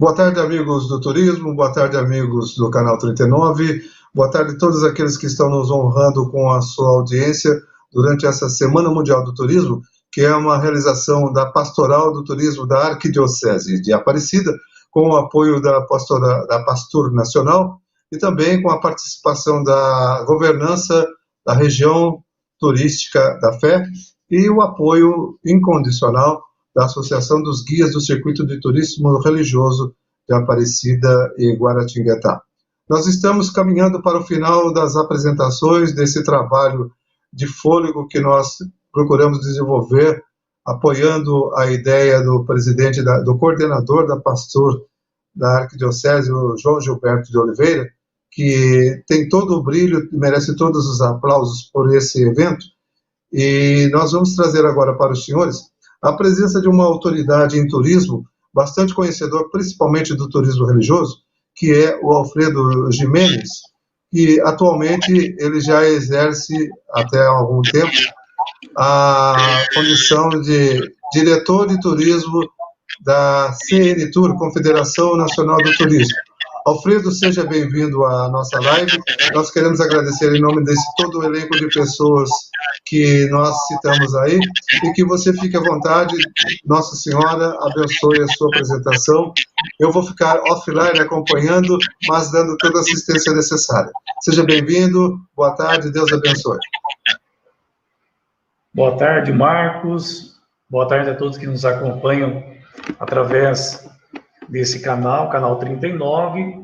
Boa tarde, amigos do turismo, boa tarde, amigos do Canal 39, boa tarde a todos aqueles que estão nos honrando com a sua audiência durante essa Semana Mundial do Turismo, que é uma realização da Pastoral do Turismo da Arquidiocese de Aparecida, com o apoio da Pastur Nacional e também com a participação da governança da região turística da Fé e o apoio incondicional da Associação dos Guias do Circuito de Turismo Religioso de Aparecida e Guaratinguetá. Nós estamos caminhando para o final das apresentações desse trabalho de fôlego que nós procuramos desenvolver, apoiando a ideia do presidente, do coordenador da Pastor da Arquidiocese, o João Gilberto de Oliveira, que tem todo o brilho, merece todos os aplausos por esse evento. E nós vamos trazer agora para os senhores a presença de uma autoridade em turismo, bastante conhecedor, principalmente do turismo religioso, que é o Alfredo Jimenez, que atualmente ele já exerce, até há algum tempo, a condição de diretor de turismo da CNTUR, Confederação Nacional do Turismo. Alfredo, seja bem-vindo à nossa live. Nós queremos agradecer em nome desse todo o elenco de pessoas que nós citamos aí, e que você fique à vontade. Nossa Senhora abençoe a sua apresentação. Eu vou ficar offline acompanhando, mas dando toda a assistência necessária. Seja bem-vindo, boa tarde, Deus abençoe. Boa tarde, Marcos. Boa tarde a todos que nos acompanham através desse canal, Canal 39.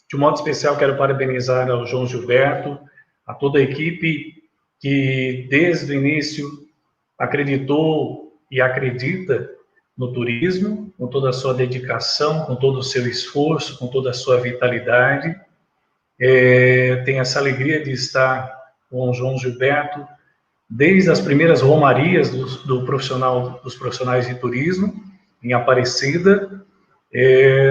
De um modo especial, quero parabenizar ao João Gilberto, a toda a equipe que, desde o início, acreditou e acredita no turismo, com toda a sua dedicação, com todo o seu esforço, com toda a sua vitalidade. Tenho essa alegria de estar com o João Gilberto desde as primeiras romarias dos profissionais de turismo, em Aparecida,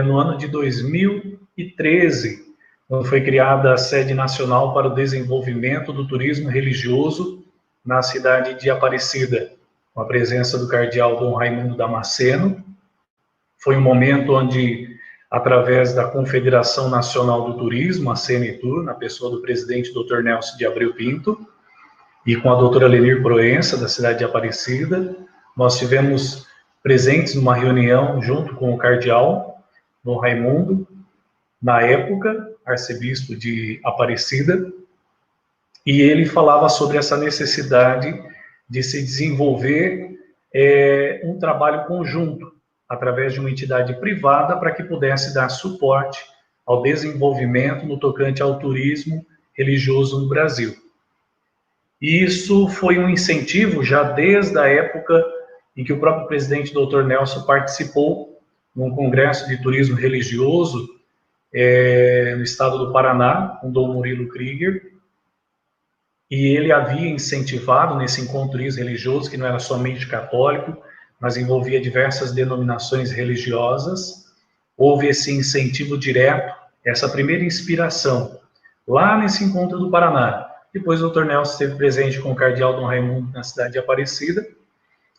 no ano de 2013, quando foi criada a sede nacional para o desenvolvimento do turismo religioso na cidade de Aparecida, com a presença do cardeal Dom Raimundo Damasceno. Foi um momento onde, através da Confederação Nacional do Turismo, a CNTUR, na pessoa do presidente Dr. Nelson de Abreu Pinto, e com a doutora Lenir Proença, da cidade de Aparecida, nós tivemos presentes numa reunião junto com o cardeal Dom Raimundo, na época, arcebispo de Aparecida, e ele falava sobre essa necessidade de se desenvolver um trabalho conjunto, através de uma entidade privada, para que pudesse dar suporte ao desenvolvimento no tocante ao turismo religioso no Brasil. E isso foi um incentivo já desde a época em que o próprio presidente Dr. Nelson participou num congresso de turismo religioso no estado do Paraná, com Dom Murilo Krieger, e ele havia incentivado nesse encontro religioso, que não era somente católico, mas envolvia diversas denominações religiosas. Houve esse incentivo direto, essa primeira inspiração, lá nesse encontro do Paraná. Depois o Dr. Nelson esteve presente com o cardeal Dom Raimundo na cidade de Aparecida,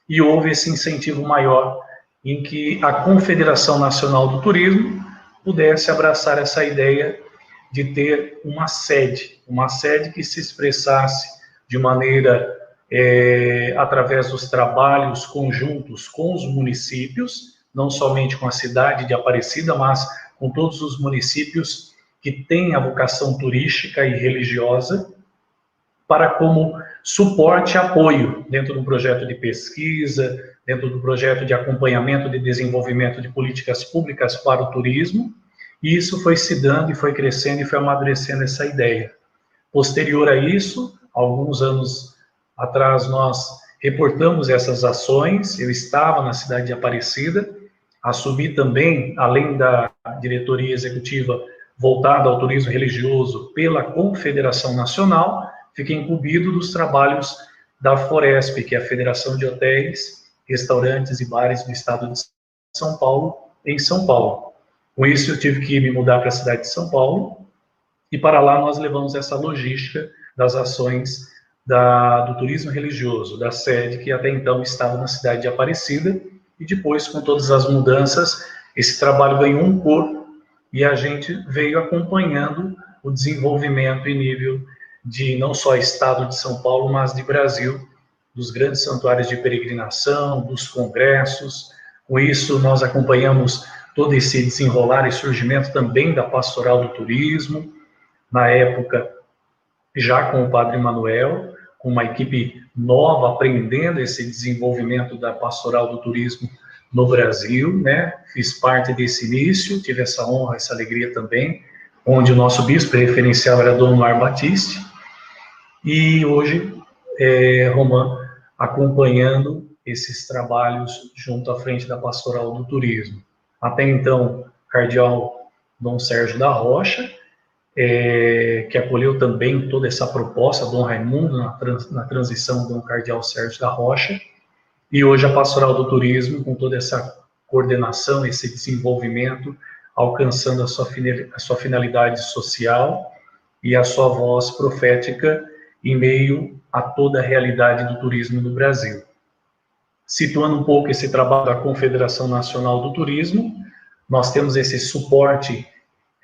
e houve esse incentivo maior em que a Confederação Nacional do Turismo pudesse abraçar essa ideia de ter uma sede que se expressasse de maneira, através dos trabalhos conjuntos com os municípios, não somente com a cidade de Aparecida, mas com todos os municípios que têm a vocação turística e religiosa, para como suporte e apoio dentro do projeto de pesquisa, dentro do projeto de acompanhamento de desenvolvimento de políticas públicas para o turismo, e isso foi se dando e foi crescendo e foi amadurecendo essa ideia. Posterior a isso, alguns anos atrás, nós reportamos essas ações. Eu estava na cidade de Aparecida, assumi também, além da diretoria executiva voltada ao turismo religioso pela Confederação Nacional, fiquei incumbido dos trabalhos da Foresp, que é a Federação de Hotéis, Restaurantes e Bares do Estado de São Paulo, em São Paulo. Com isso, eu tive que me mudar para a cidade de São Paulo, e para lá nós levamos essa logística das ações do turismo religioso, da sede que até então estava na cidade de Aparecida, e depois, com todas as mudanças, esse trabalho ganhou um corpo e a gente veio acompanhando o desenvolvimento em nível de não só estado de São Paulo, mas de Brasil, dos grandes santuários de peregrinação, dos congressos. Com isso, nós acompanhamos todo esse desenrolar e surgimento também da pastoral do turismo, na época já com o Padre Manuel, com uma equipe nova, aprendendo esse desenvolvimento da pastoral do turismo no Brasil, né? Fiz parte desse início, tive essa honra, essa alegria também, onde o nosso bispo referencial era Dom Mar Batiste, e hoje, Romã, acompanhando esses trabalhos junto à frente da pastoral do turismo. Até então, cardeal Dom Sérgio da Rocha, que acolheu também toda essa proposta, Dom Raimundo, na transição do cardeal Sérgio da Rocha, e hoje a pastoral do turismo, com toda essa coordenação, esse desenvolvimento, alcançando a sua finalidade social e a sua voz profética em meio a toda a realidade do turismo no Brasil. Situando um pouco esse trabalho da Confederação Nacional do Turismo, nós temos esse suporte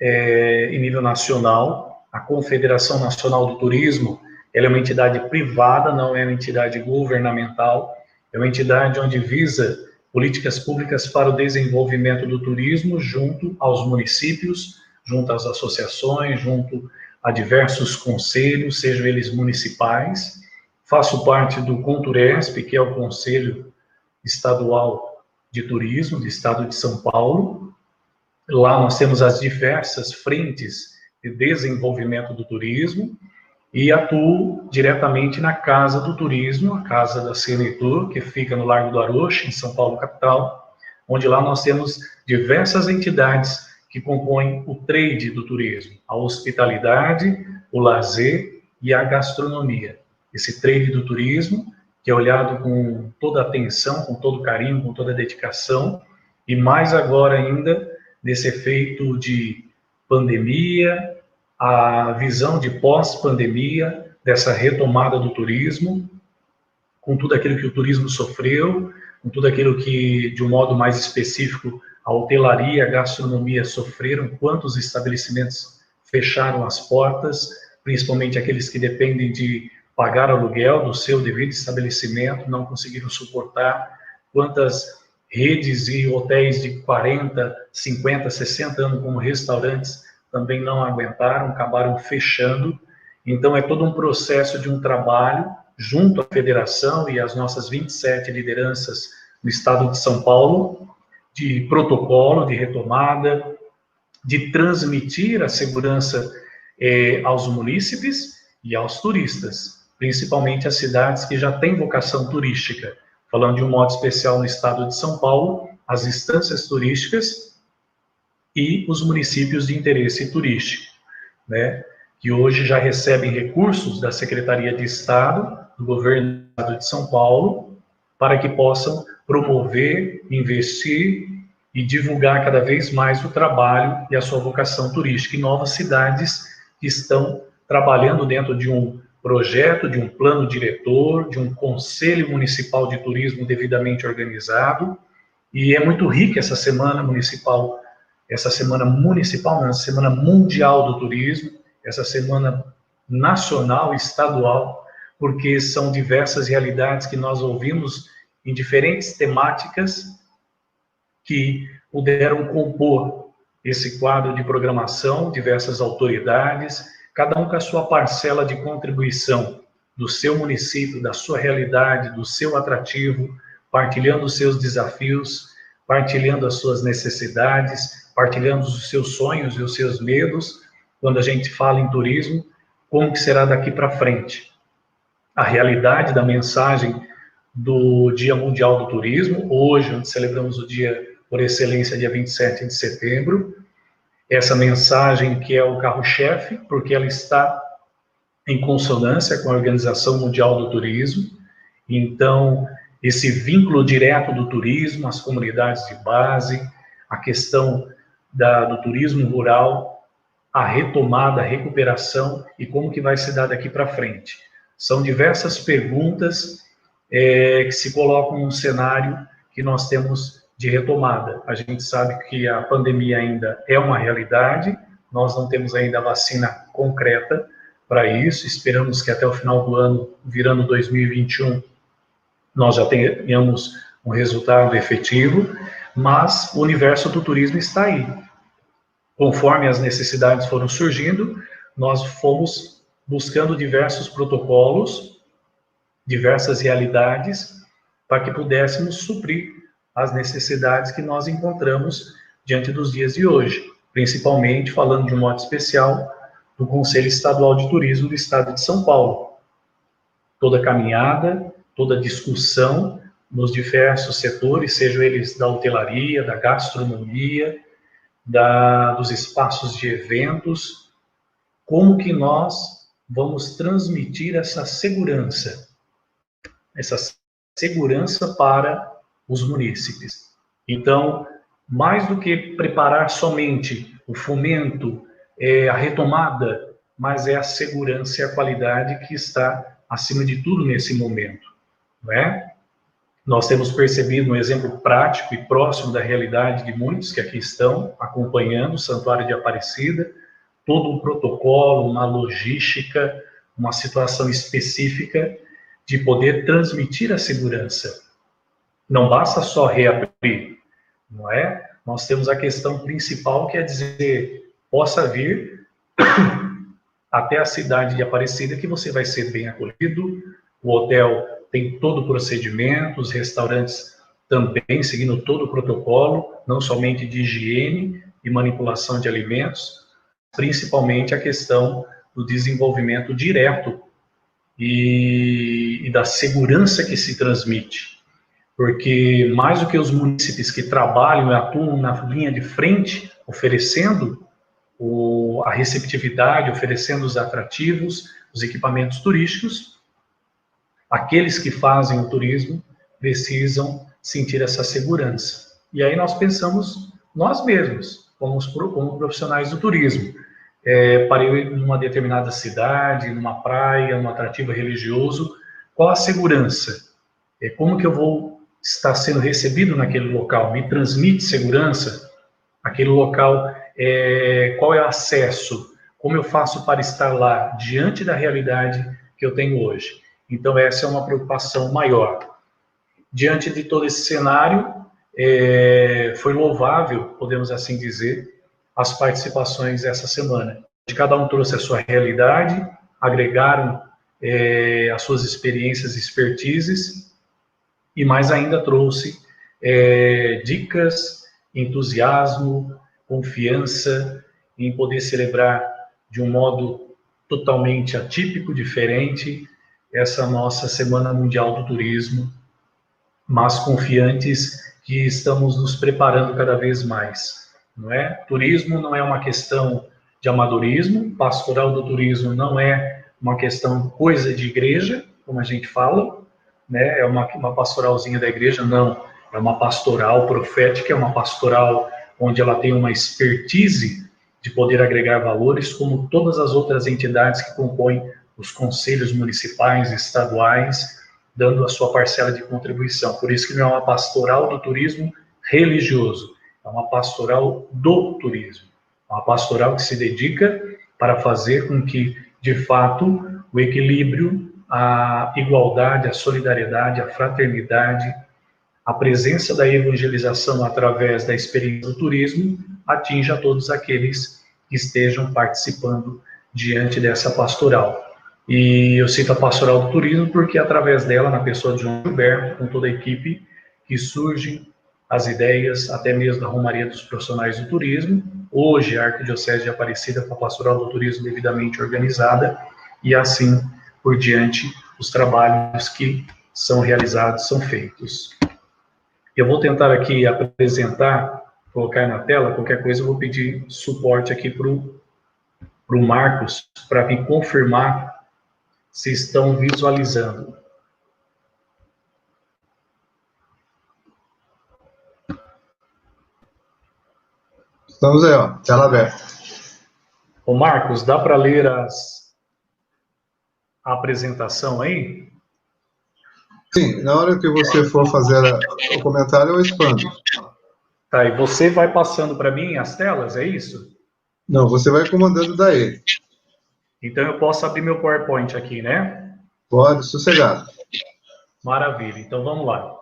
em nível nacional. A Confederação Nacional do Turismo, ela é uma entidade privada, não é uma entidade governamental, é uma entidade onde visa políticas públicas para o desenvolvimento do turismo junto aos municípios, junto às associações, junto a diversos conselhos, sejam eles municipais. Faço parte do CONTURESP, que é o Conselho Estadual de Turismo do Estado de São Paulo. Lá nós temos as diversas frentes de desenvolvimento do turismo e atuo diretamente na Casa do Turismo, a Casa da Senetur, que fica no Largo do Aroche, em São Paulo, capital, onde lá nós temos diversas entidades que compõem o trade do turismo, a hospitalidade, o lazer e a gastronomia. Esse trade do turismo, que é olhado com toda atenção, com todo carinho, com toda dedicação, e mais agora ainda, nesse efeito de pandemia, a visão de pós-pandemia, dessa retomada do turismo, com tudo aquilo que o turismo sofreu, com tudo aquilo que, de um modo mais específico, a hotelaria, a gastronomia sofreram, quantos estabelecimentos fecharam as portas, principalmente aqueles que dependem de pagar aluguel do seu devido estabelecimento, não conseguiram suportar, quantas redes e hotéis de 40, 50, 60 anos como restaurantes também não aguentaram, acabaram fechando. Então é todo um processo de um trabalho junto à federação e às nossas 27 lideranças no estado de São Paulo, de protocolo, de retomada, de transmitir a segurança aos munícipes e aos turistas, principalmente as cidades que já têm vocação turística. Falando de um modo especial no estado de São Paulo, as instâncias turísticas e os municípios de interesse turístico, né, que hoje já recebem recursos da Secretaria de Estado, do Governo do Estado de São Paulo, para que possam promover, investir e divulgar cada vez mais o trabalho e a sua vocação turística em novas cidades que estão trabalhando dentro de um projeto, de um plano diretor, de um conselho municipal de turismo devidamente organizado. E é muito rica essa semana municipal, essa semana mundial do turismo, essa semana nacional, estadual, porque são diversas realidades que nós ouvimos em diferentes temáticas que puderam compor esse quadro de programação, diversas autoridades, cada um com a sua parcela de contribuição do seu município, da sua realidade, do seu atrativo, partilhando os seus desafios, partilhando as suas necessidades, partilhando os seus sonhos e os seus medos. Quando a gente fala em turismo, como que será daqui para frente? A realidade da mensagem do Dia Mundial do Turismo, hoje, onde celebramos o dia por excelência, dia 27 de setembro, essa mensagem que é o carro-chefe, porque ela está em consonância com a Organização Mundial do Turismo. Então, esse vínculo direto do turismo, as comunidades de base, a questão do turismo rural, a retomada, a recuperação e como que vai se dar daqui para frente. São diversas perguntas que se colocam num cenário que nós temos de retomada. A gente sabe que a pandemia ainda é uma realidade, nós não temos ainda a vacina concreta para isso, esperamos que até o final do ano, virando 2021, nós já tenhamos um resultado efetivo, mas o universo do turismo está aí. Conforme as necessidades foram surgindo, nós fomos buscando diversos protocolos, diversas realidades, para que pudéssemos suprir as necessidades que nós encontramos diante dos dias de hoje, principalmente falando de um modo especial do Conselho Estadual de Turismo do Estado de São Paulo. Toda caminhada, toda discussão nos diversos setores, sejam eles da hotelaria, da gastronomia, dos espaços de eventos, como que nós vamos transmitir essa segurança para os munícipes. Então, mais do que preparar somente o fomento, a retomada, mas é a segurança e a qualidade que está acima de tudo nesse momento, não é? Nós temos percebido um exemplo prático e próximo da realidade de muitos que aqui estão acompanhando o Santuário de Aparecida, todo um protocolo, uma logística, uma situação específica de poder transmitir a segurança. Não basta só reabrir, não é? Nós temos a questão principal, que é dizer, possa vir até a cidade de Aparecida que você vai ser bem acolhido, o hotel tem todo o procedimento, os restaurantes também seguindo todo o protocolo, não somente de higiene e manipulação de alimentos, principalmente a questão do desenvolvimento direto e da segurança que se transmite. Porque mais do que os munícipes que trabalham e atuam na linha de frente, oferecendo a receptividade, oferecendo os atrativos, os equipamentos turísticos, aqueles que fazem o turismo precisam sentir essa segurança. E aí nós pensamos, nós mesmos, como profissionais do turismo, para eu ir numa determinada cidade, numa praia, num atrativo religioso, qual a segurança? Como que eu vou estar sendo recebido naquele local? Me transmite segurança? Aquele local, qual é o acesso? Como eu faço para estar lá, diante da realidade que eu tenho hoje? Então, essa é uma preocupação maior. Diante de todo esse cenário, foi louvável, podemos assim dizer, as participações essa semana. Cada um trouxe a sua realidade, agregaram as suas experiências e expertises, e mais ainda trouxe dicas, entusiasmo, confiança em poder celebrar de um modo totalmente atípico, diferente, essa nossa Semana Mundial do Turismo, mas confiantes que estamos nos preparando cada vez mais, não é? Turismo não é uma questão de amadorismo, pastoral do turismo não é uma questão coisa de igreja, como a gente fala, né? É uma pastoralzinha da igreja, não. É uma pastoral profética, é uma pastoral onde ela tem uma expertise de poder agregar valores, como todas as outras entidades que compõem os conselhos municipais e estaduais, dando a sua parcela de contribuição. Por isso que não é uma pastoral do turismo religioso, é uma pastoral do turismo. É uma pastoral que se dedica para fazer com que, de fato, o equilíbrio, a igualdade, a solidariedade, a fraternidade, a presença da evangelização através da experiência do turismo atinja todos aqueles que estejam participando diante dessa pastoral. E eu cito a pastoral do turismo porque através dela, na pessoa de João Gilberto, com toda a equipe, que surgem as ideias, até mesmo da Romaria dos Profissionais do Turismo, hoje a Arquidiocese de Aparecida com a pastoral do turismo devidamente organizada, e assim por diante os trabalhos que são realizados, são feitos. Eu vou tentar aqui apresentar, colocar na tela, qualquer coisa eu vou pedir suporte aqui para o Marcos, para vir confirmar se estão visualizando. Estamos aí, ó, tela aberta. Ô Marcos, dá para ler a apresentação aí? Sim, na hora que você for fazer o comentário, eu expando. Tá, e você vai passando para mim as telas, é isso? Não, você vai comandando daí. Então eu posso abrir meu PowerPoint aqui, né? Pode, sossegado. Maravilha, então vamos lá.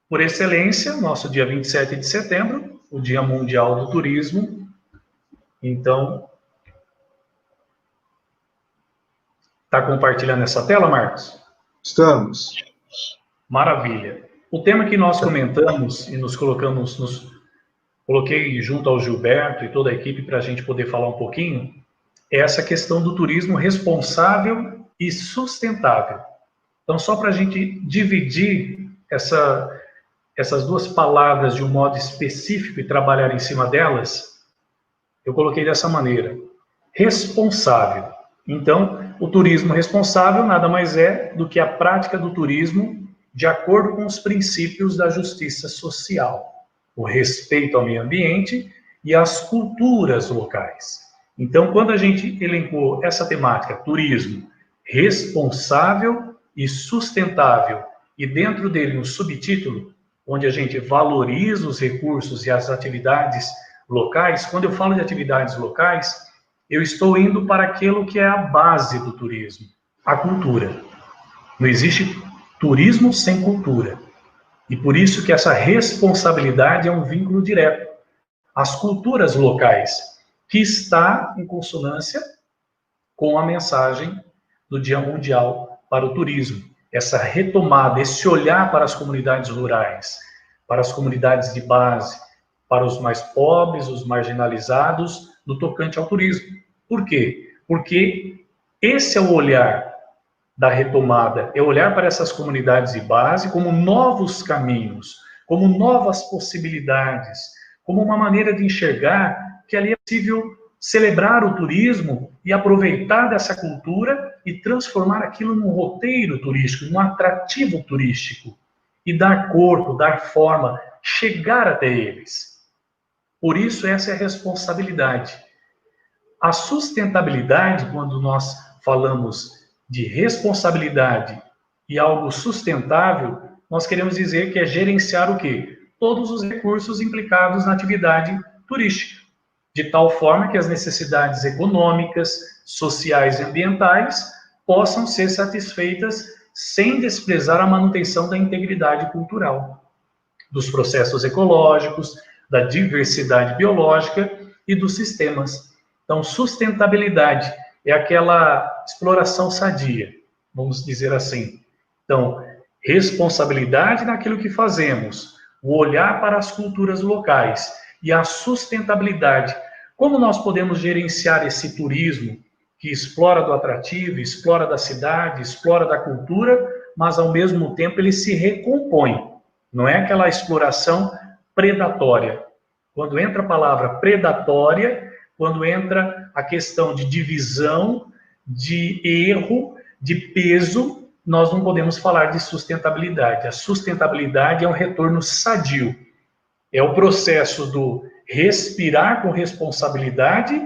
Por excelência, nosso dia 27 de setembro, o Dia Mundial do Turismo. Então, está compartilhando essa tela, Marcos? Estamos. Maravilha. O tema que nós comentamos e coloquei junto ao Gilberto e toda a equipe para a gente poder falar um pouquinho, é essa questão do turismo responsável e sustentável. Então, só para a gente dividir essas duas palavras de um modo específico e trabalhar em cima delas, eu coloquei dessa maneira: responsável. Então, o turismo responsável nada mais é do que a prática do turismo de acordo com os princípios da justiça social, o respeito ao meio ambiente e às culturas locais. Então, quando a gente elencou essa temática, turismo responsável e sustentável, e dentro dele um subtítulo, onde a gente valoriza os recursos e as atividades locais, quando eu falo de atividades locais, eu estou indo para aquilo que é a base do turismo, a cultura. Não existe turismo sem cultura. E por isso que essa responsabilidade é um vínculo direto às culturas locais, que está em consonância com a mensagem do Dia Mundial para o Turismo. Essa retomada, esse olhar para as comunidades rurais, para as comunidades de base, para os mais pobres, os marginalizados, no tocante ao turismo. Por quê? Porque esse é o olhar da retomada, é olhar para essas comunidades de base como novos caminhos, como novas possibilidades, como uma maneira de enxergar que ali é possível celebrar o turismo e aproveitar dessa cultura e transformar aquilo num roteiro turístico, num atrativo turístico, e dar corpo, dar forma, chegar até eles. Por isso, essa é a responsabilidade. A sustentabilidade, quando nós falamos de responsabilidade e algo sustentável, nós queremos dizer que é gerenciar o quê? Todos os recursos implicados na atividade turística, de tal forma que as necessidades econômicas, sociais e ambientais possam ser satisfeitas sem desprezar a manutenção da integridade cultural, dos processos ecológicos, da diversidade biológica e dos sistemas. Então, sustentabilidade é aquela exploração sadia, vamos dizer assim. Então, responsabilidade naquilo que fazemos, o olhar para as culturas locais e a sustentabilidade. Como nós podemos gerenciar esse turismo que explora do atrativo, explora da cidade, explora da cultura, mas ao mesmo tempo ele se recompõe. Não é aquela exploração predatória. Quando entra a palavra predatória, quando entra a questão de divisão, de erro, de peso, nós não podemos falar de sustentabilidade. A sustentabilidade é um retorno sadio. É o processo do respirar com responsabilidade,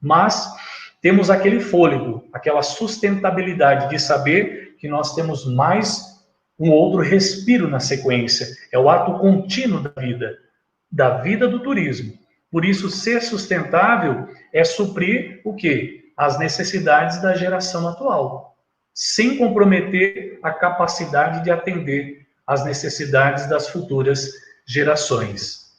mas temos aquele fôlego, aquela sustentabilidade de saber que nós temos mais um outro respiro na sequência. É o ato contínuo da vida do turismo. Por isso, ser sustentável é suprir o quê? As necessidades da geração atual, sem comprometer a capacidade de atender às necessidades das futuras gerações.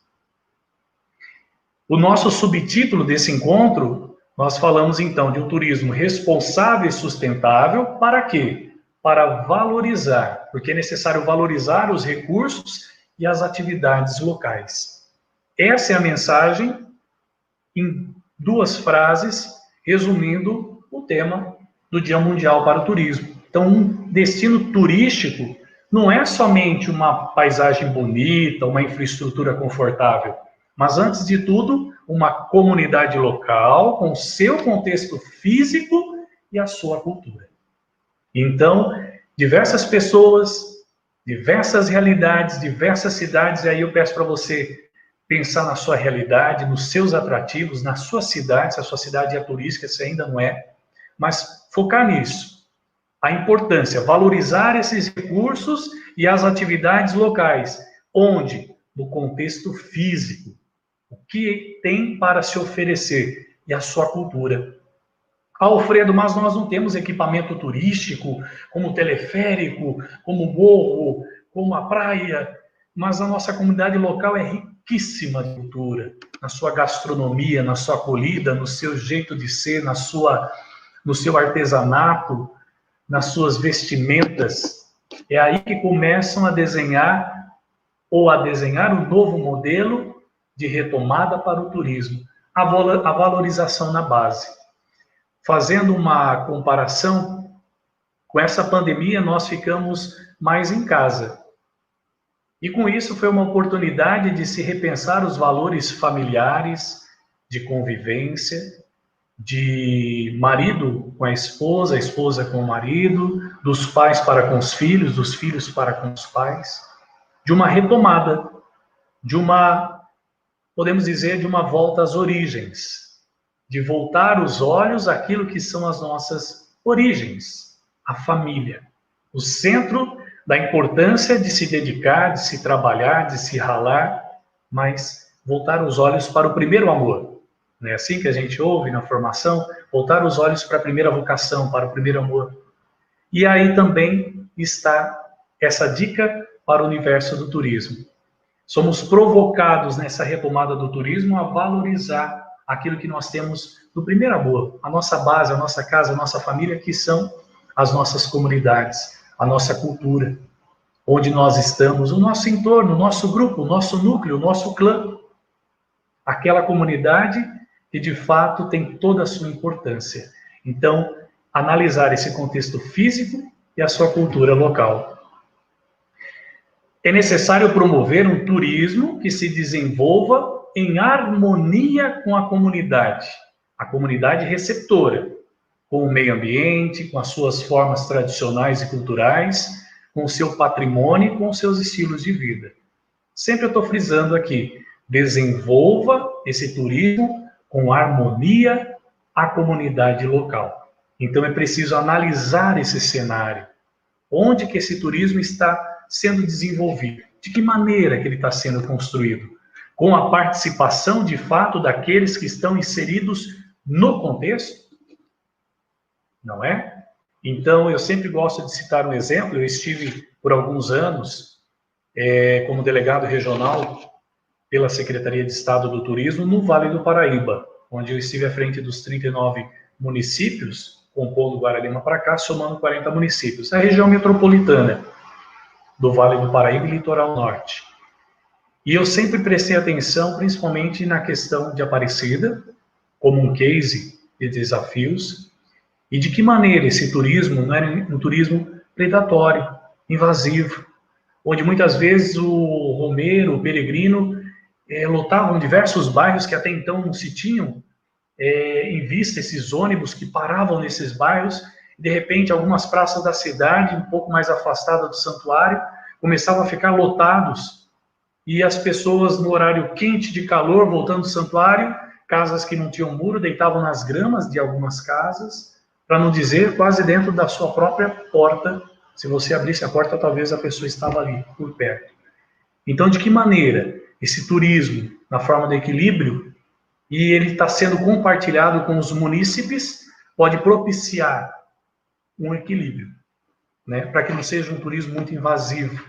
O nosso subtítulo desse encontro, nós falamos então de um turismo responsável e sustentável, para quê? Para valorizar, porque é necessário valorizar os recursos e as atividades locais. Essa é a mensagem, em duas frases, resumindo o tema do Dia Mundial para o Turismo. Então, um destino turístico não é somente uma paisagem bonita, uma infraestrutura confortável, mas, antes de tudo, uma comunidade local com seu contexto físico e a sua cultura. Então, diversas pessoas, diversas realidades, diversas cidades, e aí eu peço para você pensar na sua realidade, nos seus atrativos, na sua cidade, se a sua cidade é turística, se ainda não é, mas focar nisso. a importância, valorizar esses recursos e as atividades locais, onde, no contexto físico, o que tem para se oferecer e a sua cultura. Alfredo, mas nós não temos equipamento turístico, como teleférico, como morro, como a praia, mas a nossa comunidade local é riquíssima de cultura, na sua gastronomia, na sua acolhida, no seu jeito de ser, no seu artesanato, nas suas vestimentas. É aí que começam a desenhar um novo modelo de retomada para o turismo, a valorização na base. Fazendo uma comparação, com essa pandemia nós ficamos mais em casa. E com isso foi uma oportunidade de se repensar os valores familiares, de convivência, de marido com a esposa com o marido, dos pais para com os filhos, dos filhos para com os pais, de uma retomada, podemos dizer, de uma volta às origens, de voltar os olhos àquilo que são as nossas origens, a família, o centro da importância de se dedicar, de se trabalhar, de se ralar, mas voltar os olhos para o primeiro amor. Não é assim que a gente ouve na formação? Voltar os olhos para a primeira vocação, para o primeiro amor. E aí também está essa dica para o universo do turismo. Somos provocados nessa retomada do turismo a valorizar aquilo que nós temos no primeiro amor, a nossa base, a nossa casa, a nossa família, que são as nossas comunidades, a nossa cultura, onde nós estamos, o nosso entorno, o nosso grupo, o nosso núcleo, o nosso clã, aquela comunidade que de fato tem toda a sua importância. Então, analisar esse contexto físico e a sua cultura local. É necessário promover um turismo que se desenvolva em harmonia com a comunidade receptora, com o meio ambiente, com as suas formas tradicionais e culturais, com o seu patrimônio e com os seus estilos de vida. Sempre eu estou frisando aqui, desenvolva esse turismo com harmonia à comunidade local. Então é preciso analisar esse cenário. Onde que esse turismo está sendo desenvolvido? De que maneira que ele está sendo construído? Com a participação, de fato, daqueles que estão inseridos no contexto? Não é? Então, eu sempre gosto de citar um exemplo. Eu estive, por alguns anos, como delegado regional pela Secretaria de Estado do Turismo no Vale do Paraíba, onde eu estive à frente dos 39 municípios, compondo Guararema para cá, somando 40 municípios. A região metropolitana do Vale do Paraíba e Litoral Norte. E eu sempre prestei atenção, principalmente na questão de Aparecida, como um case de desafios, e de que maneira esse turismo não era um turismo predatório, invasivo, onde muitas vezes o romeiro, o peregrino, lotavam diversos bairros que até então não se tinham em vista, esses ônibus que paravam nesses bairros, e de repente algumas praças da cidade, um pouco mais afastadas do santuário, começavam a ficar lotados, e as pessoas no horário quente de calor, voltando do santuário, casas que não tinham muro, deitavam nas gramas de algumas casas, para não dizer quase dentro da sua própria porta. Se você abrisse a porta, talvez a pessoa estava ali, por perto. Então, de que maneira esse turismo, na forma de equilíbrio, e ele está sendo compartilhado com os munícipes, pode propiciar um equilíbrio, né, para que não seja um turismo muito invasivo.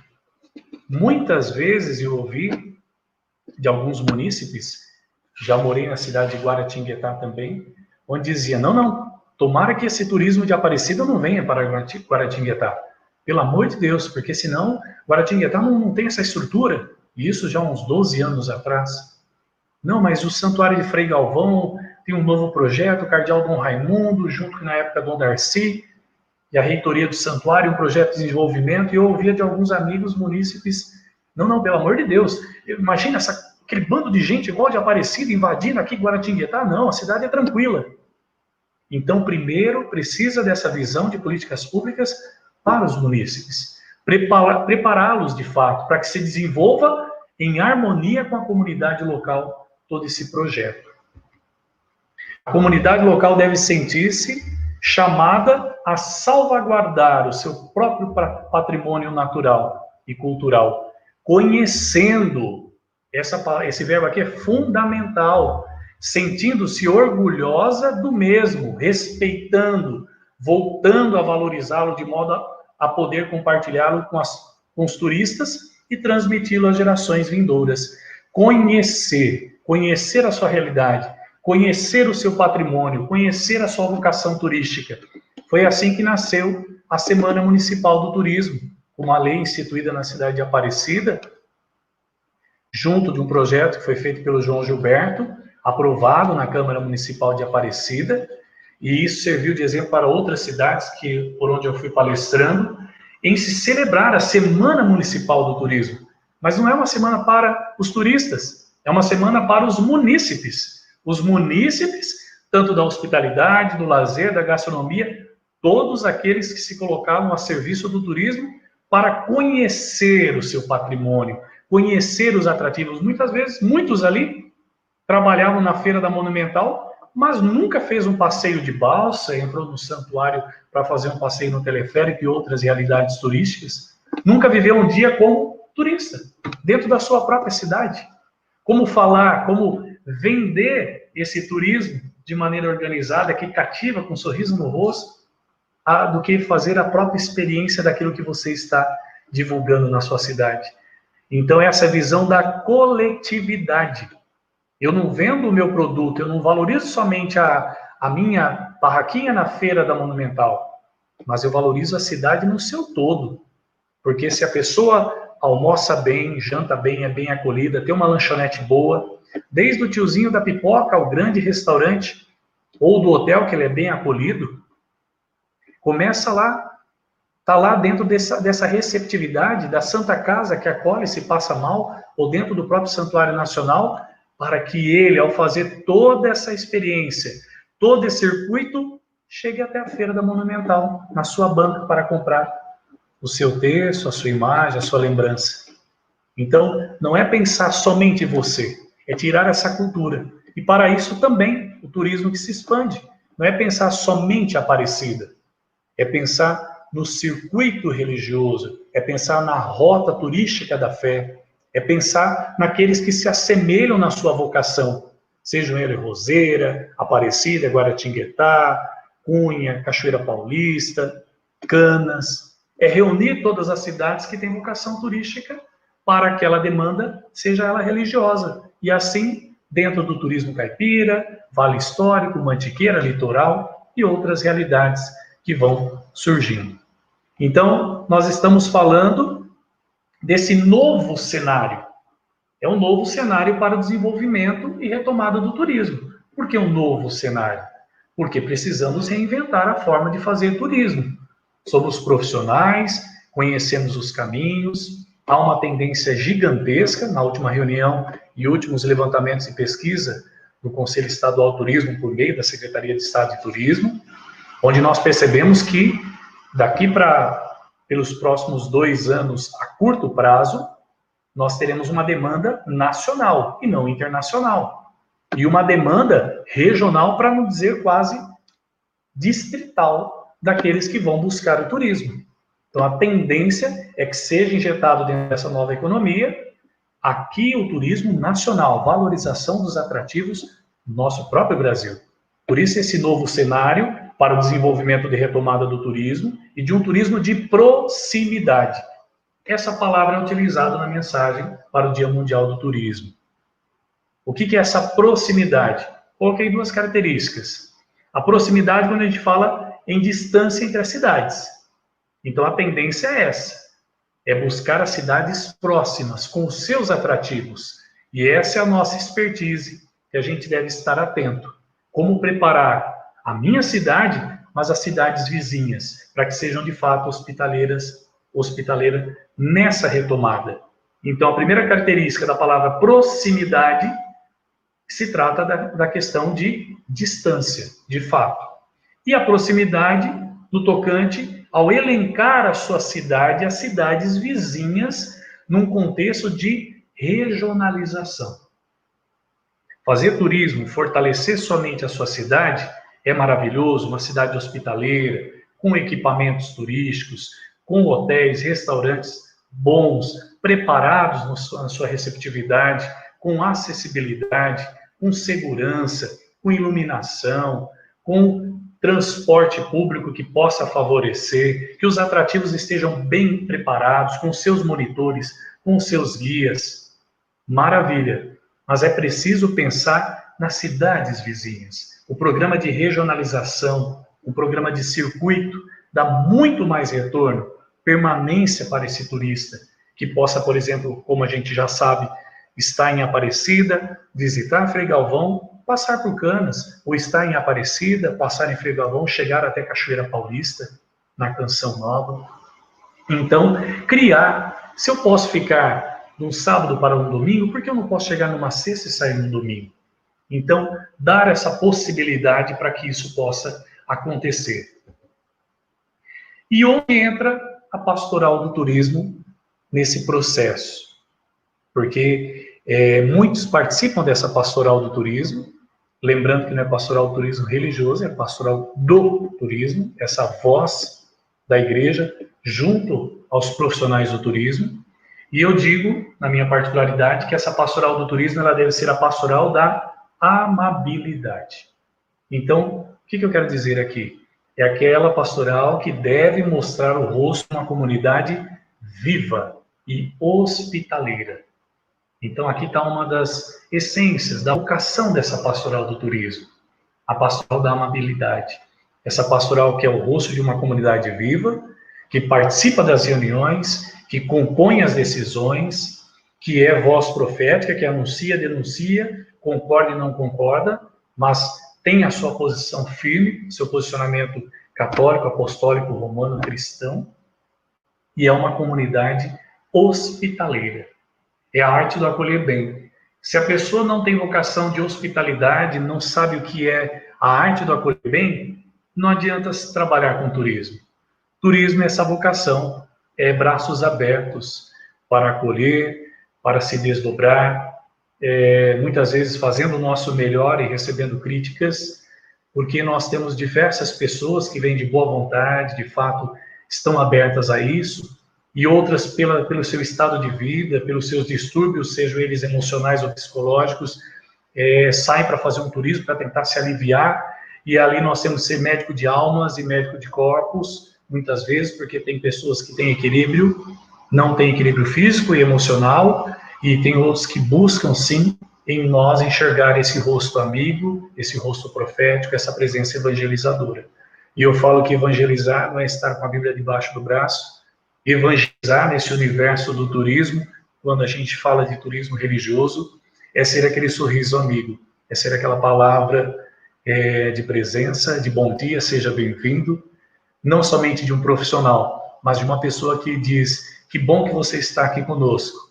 Muitas vezes eu ouvi de alguns munícipes, já morei na cidade de Guaratinguetá também, onde dizia, não, tomara que esse turismo de Aparecida não venha para Guaratinguetá. Pelo amor de Deus, porque senão Guaratinguetá não tem essa estrutura. E isso já há uns 12 anos atrás. Não, mas o Santuário de Frei Galvão tem um novo projeto, o Cardeal Dom Raimundo, junto na época Dom Darcy, e a reitoria do santuário, um projeto de desenvolvimento, e eu ouvia de alguns amigos munícipes, não, pelo amor de Deus, imagina aquele bando de gente igual de Aparecida invadindo aqui Guaratinguetá, não, a cidade é tranquila. Então, primeiro, precisa dessa visão de políticas públicas para os munícipes, prepará-los de fato, para que se desenvolva em harmonia com a comunidade local todo esse projeto. A comunidade local deve sentir-se chamada a salvaguardar o seu próprio patrimônio natural e cultural, conhecendo, esse verbo aqui é fundamental, sentindo-se orgulhosa do mesmo, respeitando, voltando a valorizá-lo de modo a poder compartilhá-lo com os turistas e transmiti-lo às gerações vindouras. Conhecer a sua realidade, conhecer o seu patrimônio, conhecer a sua vocação turística. Foi assim que nasceu a Semana Municipal do Turismo, uma lei instituída na cidade de Aparecida, junto de um projeto que foi feito pelo João Gilberto, aprovado na Câmara Municipal de Aparecida, e isso serviu de exemplo para outras cidades por onde eu fui palestrando, em se celebrar a Semana Municipal do Turismo. Mas não é uma semana para os turistas, é uma semana para os munícipes. Os munícipes, tanto da hospitalidade, do lazer, da gastronomia, todos aqueles que se colocavam a serviço do turismo para conhecer o seu patrimônio, conhecer os atrativos. Muitas vezes, muitos ali trabalhavam na Feira da Monumental, mas nunca fez um passeio de balsa, entrou no santuário para fazer um passeio no teleférico e outras realidades turísticas. Nunca viveu um dia como turista, dentro da sua própria cidade. Como falar, como vender esse turismo de maneira organizada, que cativa, com um sorriso no rosto, do que fazer a própria experiência daquilo que você está divulgando na sua cidade. Então, essa visão da coletividade. Eu não vendo o meu produto, eu não valorizo somente a minha barraquinha na Feira da Monumental, mas eu valorizo a cidade no seu todo. Porque se a pessoa almoça bem, janta bem, é bem acolhida, tem uma lanchonete boa, desde o tiozinho da pipoca ao grande restaurante, ou do hotel que ele é bem acolhido, começa lá, está lá dentro dessa receptividade da Santa Casa que acolhe se passa mal, ou dentro do próprio Santuário Nacional, para que ele, ao fazer toda essa experiência, todo esse circuito, chegue até a Feira da Monumental, na sua banca, para comprar o seu texto, a sua imagem, a sua lembrança. Então, não é pensar somente em você, é tirar essa cultura. E para isso também, o turismo que se expande. Não é pensar somente a Aparecida, é pensar no circuito religioso, é pensar na rota turística da fé, é pensar naqueles que se assemelham na sua vocação, sejam ele Roseira, Aparecida, Guaratinguetá, Cunha, Cachoeira Paulista, Canas. É reunir todas as cidades que têm vocação turística para que aquela demanda seja ela religiosa. E assim, dentro do turismo caipira, Vale Histórico, Mantiqueira, Litoral e outras realidades que vão surgindo. Então, nós estamos falando desse novo cenário. É um novo cenário para o desenvolvimento e retomada do turismo. Por que um novo cenário? Porque precisamos reinventar a forma de fazer turismo. Somos profissionais, conhecemos os caminhos, há uma tendência gigantesca, na última reunião e últimos levantamentos e pesquisa do Conselho Estadual do Turismo, por meio da Secretaria de Estado de Turismo, onde nós percebemos que daqui pelos próximos 2 anos, a curto prazo, nós teremos uma demanda nacional e não internacional. E uma demanda regional, para não dizer quase distrital, daqueles que vão buscar o turismo. Então, a tendência é que seja injetado dentro dessa nova economia, aqui o turismo nacional, valorização dos atrativos do nosso próprio Brasil. Por isso, esse novo cenário para o desenvolvimento de retomada do turismo e de um turismo de proximidade. Essa palavra é utilizada na mensagem para o Dia Mundial do Turismo. O que é essa proximidade? Coloquei 2 características. A proximidade, quando a gente fala em distância entre as cidades. Então, a tendência é essa. É buscar as cidades próximas, com os seus atrativos. E essa é a nossa expertise, que a gente deve estar atento. Como preparar a minha cidade, mas as cidades vizinhas, para que sejam de fato hospitaleiras nessa retomada. Então, a primeira característica da palavra proximidade se trata da questão de distância, de fato. E a proximidade no tocante ao elencar a sua cidade, as cidades vizinhas, num contexto de regionalização. Fazer turismo, fortalecer somente a sua cidade, é maravilhoso, uma cidade hospitaleira, com equipamentos turísticos, com hotéis, restaurantes bons, preparados na sua receptividade, com acessibilidade, com segurança, com iluminação, com transporte público que possa favorecer, que os atrativos estejam bem preparados, com seus monitores, com seus guias. Maravilha! Mas é preciso pensar nas cidades vizinhas. O programa de regionalização, o programa de circuito, dá muito mais retorno, permanência para esse turista, que possa, por exemplo, como a gente já sabe, estar em Aparecida, visitar Frei Galvão, passar por Canas, ou estar em Aparecida, passar em Frei Galvão, chegar até Cachoeira Paulista, na Canção Nova. Então, criar, se eu posso ficar de um sábado para um domingo, por que eu não posso chegar numa sexta e sair no domingo? Então, dar essa possibilidade para que isso possa acontecer. E onde entra a pastoral do turismo nesse processo? Porque muitos participam dessa pastoral do turismo, lembrando que não é pastoral do turismo religioso, é pastoral do turismo, essa voz da igreja junto aos profissionais do turismo. E eu digo, na minha particularidade, que essa pastoral do turismo ela deve ser a pastoral da amabilidade. Então, o que eu quero dizer aqui? É aquela pastoral que deve mostrar o rosto de uma comunidade viva e hospitaleira. Então, aqui está uma das essências da vocação dessa pastoral do turismo, a pastoral da amabilidade. Essa pastoral que é o rosto de uma comunidade viva, que participa das reuniões, que compõe as decisões, que é voz profética, que anuncia, denuncia, concorda e não concorda, mas tem a sua posição firme, seu posicionamento católico, apostólico, romano, cristão, e é uma comunidade hospitaleira. É a arte do acolher bem. Se a pessoa não tem vocação de hospitalidade, não sabe o que é a arte do acolher bem, não adianta trabalhar com turismo. Turismo é essa vocação, é braços abertos para acolher, para se desdobrar, muitas vezes fazendo o nosso melhor e recebendo críticas, porque nós temos diversas pessoas que vêm de boa vontade, de fato, estão abertas a isso, e outras, pelo seu estado de vida, pelos seus distúrbios, sejam eles emocionais ou psicológicos, saem para fazer um turismo, para tentar se aliviar, e ali nós temos que ser médico de almas e médico de corpos, muitas vezes, porque tem pessoas que têm equilíbrio, não têm equilíbrio físico e emocional, e tem outros que buscam, sim, em nós enxergar esse rosto amigo, esse rosto profético, essa presença evangelizadora. E eu falo que evangelizar não é estar com a Bíblia debaixo do braço, evangelizar nesse universo do turismo, quando a gente fala de turismo religioso, é ser aquele sorriso amigo, é ser aquela palavra de presença, de bom dia, seja bem-vindo, não somente de um profissional, mas de uma pessoa que diz, que bom que você está aqui conosco.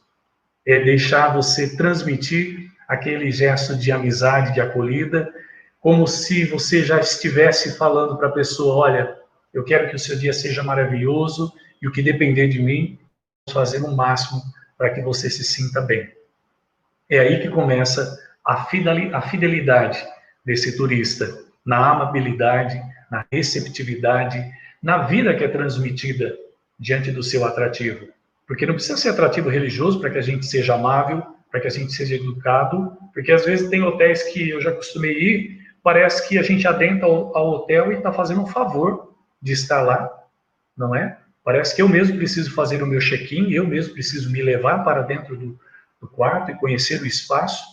É deixar você transmitir aquele gesto de amizade, de acolhida, como se você já estivesse falando para a pessoa, olha, eu quero que o seu dia seja maravilhoso e o que depender de mim, vou fazer o máximo para que você se sinta bem. É aí que começa a fidelidade desse turista, na amabilidade, na receptividade, na vida que é transmitida diante do seu atrativo. Porque não precisa ser atrativo religioso para que a gente seja amável, para que a gente seja educado, porque às vezes tem hotéis que eu já costumei ir, parece que a gente adentra ao hotel e está fazendo um favor de estar lá, não é? Parece que eu mesmo preciso fazer o meu check-in, eu mesmo preciso me levar para dentro do quarto e conhecer o espaço.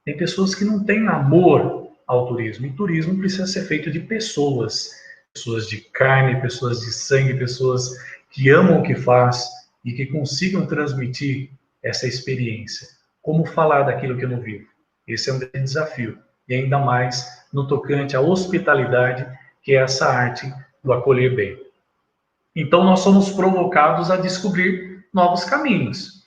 Tem pessoas que não têm amor ao turismo, e turismo precisa ser feito de pessoas, pessoas de carne, pessoas de sangue, pessoas que amam o que faz, e que consigam transmitir essa experiência. Como falar daquilo que eu não vivo? Esse é um grande desafio. E ainda mais no tocante à hospitalidade, que é essa arte do acolher bem. Então, nós somos provocados a descobrir novos caminhos.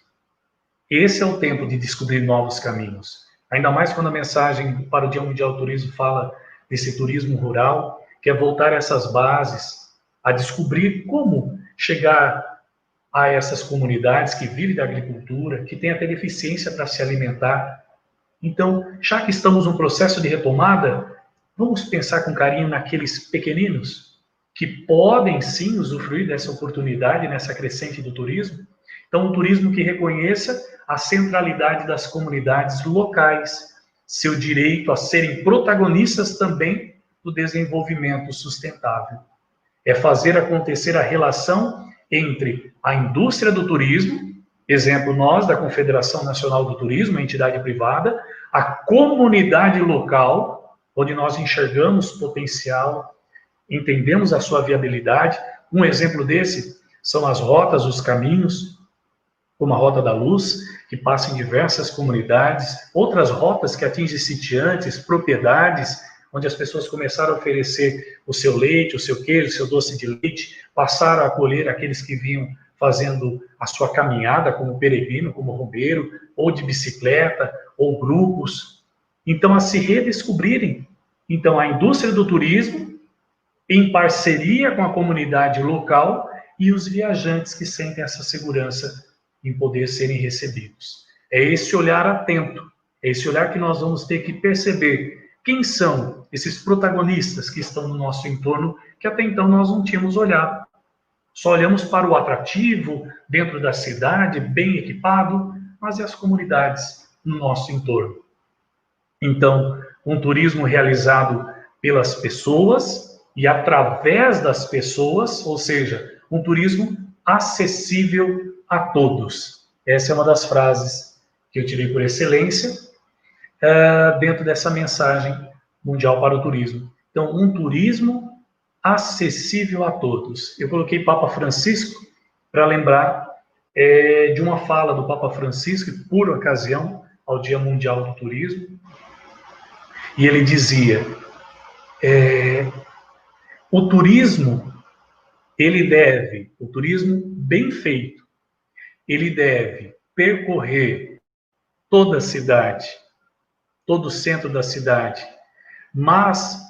Esse é o tempo de descobrir novos caminhos. Ainda mais quando a mensagem para o Dia Mundial do Turismo fala desse turismo rural, que é voltar a essas bases, a descobrir como chegar a essas comunidades que vivem da agricultura, que têm até deficiência para se alimentar. Então, já que estamos num processo de retomada, vamos pensar com carinho naqueles pequeninos que podem sim usufruir dessa oportunidade, nessa crescente do turismo. Então, um turismo que reconheça a centralidade das comunidades locais, seu direito a serem protagonistas também do desenvolvimento sustentável. É fazer acontecer a relação entre a indústria do turismo, exemplo nós da Confederação Nacional do Turismo, entidade privada, a comunidade local, onde nós enxergamos potencial, entendemos a sua viabilidade. Um exemplo desse são as rotas, os caminhos, como a Rota da Luz, que passa em diversas comunidades, outras rotas que atingem sitiantes, propriedades, onde as pessoas começaram a oferecer o seu leite, o seu queijo, o seu doce de leite, passaram a acolher aqueles que vinham fazendo a sua caminhada como peregrino, como rombeiro, ou de bicicleta, ou grupos. Então, a se redescobrirem. Então, a indústria do turismo, em parceria com a comunidade local e os viajantes que sentem essa segurança em poder serem recebidos. É esse olhar atento, é esse olhar que nós vamos ter que perceber quem são esses protagonistas que estão no nosso entorno, que até então nós não tínhamos olhado. Só olhamos para o atrativo, dentro da cidade, bem equipado, mas e as comunidades no nosso entorno? Então, um turismo realizado pelas pessoas e através das pessoas, ou seja, um turismo acessível a todos. Essa é uma das frases que eu tirei por excelência dentro dessa mensagem mundial para o turismo. Então, um turismo acessível a todos. Eu coloquei Papa Francisco para lembrar de uma fala do Papa Francisco, por ocasião ao Dia Mundial do Turismo, e ele dizia, o turismo bem feito, ele deve percorrer toda a cidade, todo o centro da cidade, mas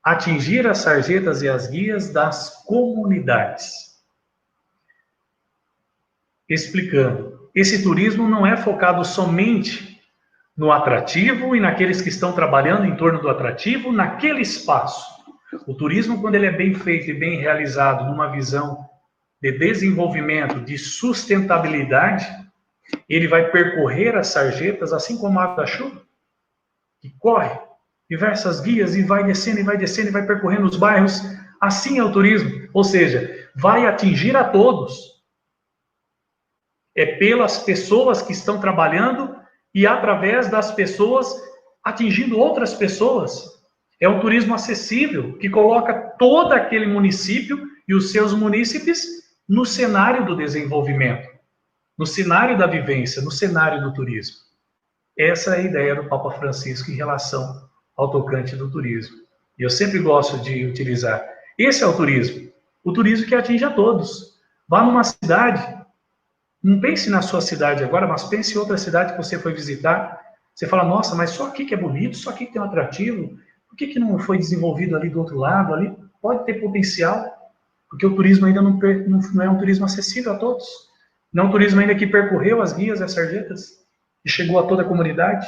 atingir as sarjetas e as guias das comunidades. Explicando, esse turismo não é focado somente no atrativo e naqueles que estão trabalhando em torno do atrativo, naquele espaço. O turismo, quando ele é bem feito e bem realizado numa visão de desenvolvimento, de sustentabilidade, ele vai percorrer as sarjetas, assim como a água da chuva, que corre diversas guias e vai descendo, e vai percorrendo os bairros. Assim é o turismo, ou seja, vai atingir a todos. É pelas pessoas que estão trabalhando e através das pessoas atingindo outras pessoas. É um turismo acessível, que coloca todo aquele município e os seus munícipes no cenário do desenvolvimento, no cenário da vivência, no cenário do turismo. Essa é a ideia do Papa Francisco em relação ao tocante do turismo. E eu sempre gosto de utilizar. Esse é o turismo que atinge a todos. Vá numa cidade, não pense na sua cidade agora, mas pense em outra cidade que você foi visitar. Você fala, nossa, mas só aqui que é bonito, só aqui que tem um atrativo. Por que não foi desenvolvido ali do outro lado? Ali pode ter potencial, porque o turismo ainda não é um turismo acessível a todos. Não é um turismo ainda que percorreu as guias e as sarjetas e chegou a toda a comunidade.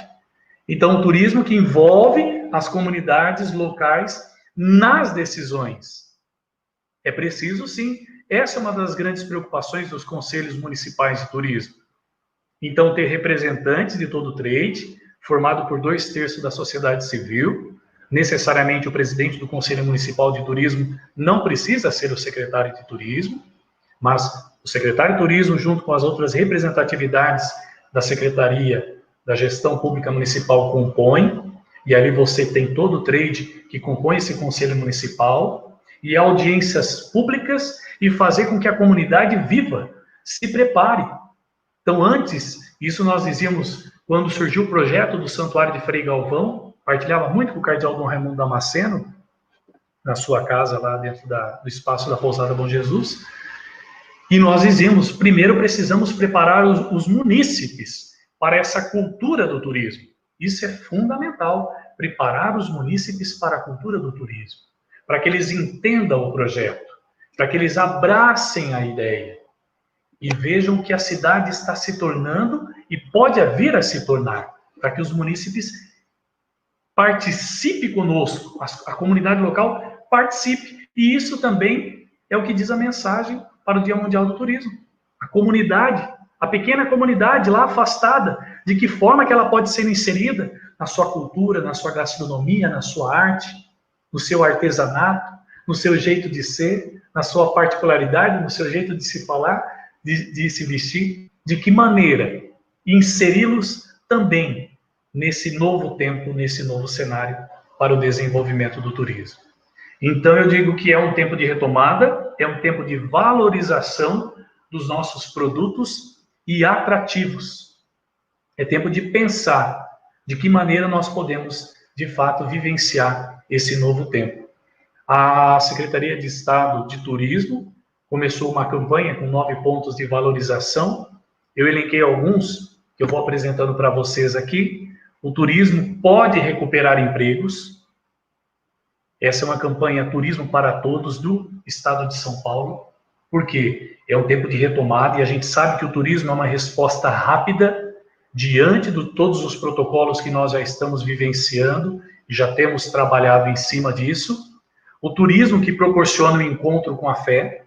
Então, o turismo que envolve as comunidades locais nas decisões. É preciso, sim. Essa é uma das grandes preocupações dos conselhos municipais de turismo. Então, ter representantes de todo o trade, formado por 2/3 da sociedade civil. Necessariamente, o presidente do Conselho Municipal de Turismo não precisa ser o secretário de turismo, mas o secretário de turismo, junto com as outras representatividades da Secretaria da Gestão Pública Municipal, compõe, e ali você tem todo o trade que compõe esse Conselho Municipal, e audiências públicas, e fazer com que a comunidade viva, se prepare. Então, antes, isso nós dizíamos, quando surgiu o projeto do Santuário de Frei Galvão, partilhava muito com o cardeal Dom Raimundo Damasceno, na sua casa lá dentro do espaço da Pousada Bom Jesus, e nós dizíamos, primeiro precisamos preparar os munícipes para essa cultura do turismo. Isso é fundamental, preparar os munícipes para a cultura do turismo, para que eles entendam o projeto, para que eles abracem a ideia e vejam que a cidade está se tornando e pode vir a se tornar, para que os munícipes participe conosco, a comunidade local participe. E isso também é o que diz a mensagem para o Dia Mundial do Turismo. A comunidade, a pequena comunidade lá afastada, de que forma que ela pode ser inserida na sua cultura, na sua gastronomia, na sua arte, no seu artesanato, no seu jeito de ser, na sua particularidade, no seu jeito de se falar, de se vestir, de que maneira inseri-los também nesse novo tempo, nesse novo cenário para o desenvolvimento do turismo. Então eu digo que é um tempo de retomada, é um tempo de valorização dos nossos produtos e atrativos. É tempo de pensar de que maneira nós podemos, de fato, vivenciar esse novo tempo. A Secretaria de Estado de Turismo começou uma campanha com 9 pontos de valorização. Eu elenquei alguns que eu vou apresentando para vocês aqui. O turismo pode recuperar empregos. Essa é uma campanha Turismo para Todos do Estado de São Paulo, porque é um tempo de retomada e a gente sabe que o turismo é uma resposta rápida diante de todos os protocolos que nós já estamos vivenciando e já temos trabalhado em cima disso. O turismo que proporciona o encontro com a fé,